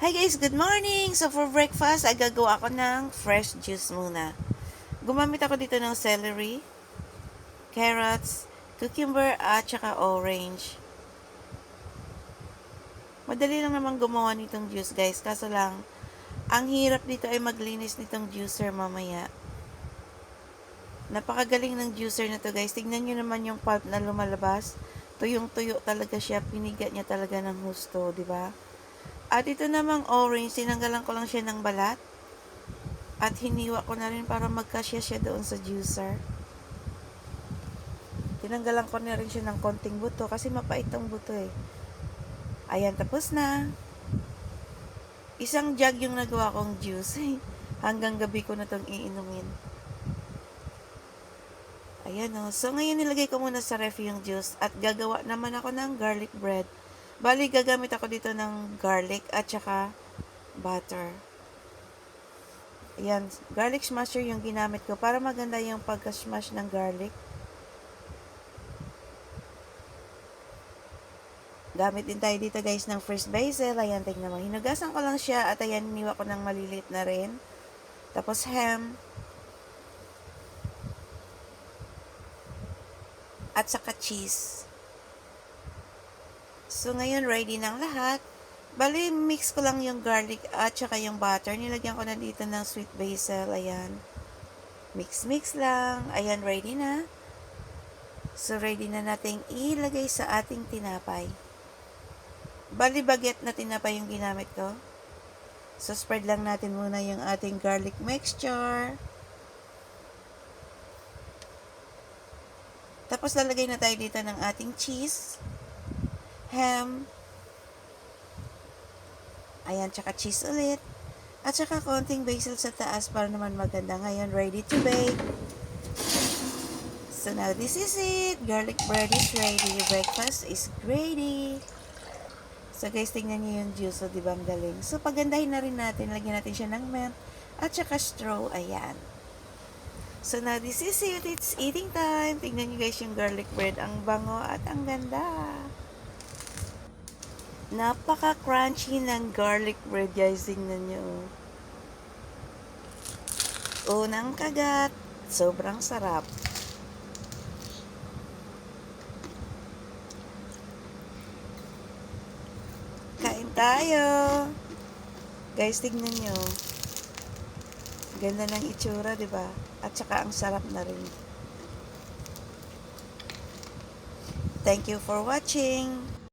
Hi guys, good morning! So for breakfast, ay gagawa ako ng fresh juice muna. Gumamit ako dito ng celery, carrots, cucumber at saka orange. Madali lang naman gumawa nitong juice guys, kaso lang, ang hirap dito ay maglinis nitong juicer mamaya. Napakagaling ng juicer na to guys. Tignan nyo naman yung pulp na lumalabas. Tuyong-tuyo talaga siya, piniga niya talaga ng husto, di ba? At ito namang orange, tinanggalan ko lang siya ng balat. At hiniwa ko na rin para magkasya siya doon sa juicer. Tinanggalan ko na rin siya ng konting buto kasi mapait ang buto eh. Ayan, tapos na. Isang jug yung nagawa kong juice. Hanggang gabi ko na itong iinumin. Ayan o. So, ngayon nilagay ko muna sa ref yung juice at gagawa naman ako ng garlic bread. Bali, gagamit ako dito ng garlic at saka butter. Ayan, garlic smasher yung ginamit ko para maganda yung pagka-smash ng garlic. Gamit din tayo dito guys ng fresh basil. Ayan, tignan mo. Hinugasan ko lang siya at ayan, iniwa ko ng maliliit na rin. Tapos ham. At saka cheese. So, ngayon ready ng lahat. Bali, mix ko lang yung garlic at saka yung butter. Nilagyan ko na dito ng sweet basil. Ayan. Mix lang. Ayan, ready na. So, ready na nating ilagay sa ating tinapay. Bali, baguette na tinapay yung ginamit ko. So, spread lang natin muna yung ating garlic mixture. Tapos, lalagay na tayo dito ng ating cheese. Ham. Ayan, tsaka cheese ulit. At tsaka konting basil sa taas para naman maganda. Ngayon, ready to bake. So now, this is it. Garlic bread is ready. Breakfast is ready. So guys, tingnan niyo yung juice. So, diba ang galing? So, pagandahin na rin natin. Lagyan natin siya ng milk at tsaka straw. Ayan. So now, this is it. It's eating time. Tingnan niyo guys yung garlic bread. Ang bango at ang ganda. Napaka-crunchy ng garlic bread, guys. Tingnan nyo. Unang kagat. Sobrang sarap. Kain tayo. Guys, tingnan nyo. Ganda ng itsura, diba? At saka ang sarap na rin. Thank you for watching.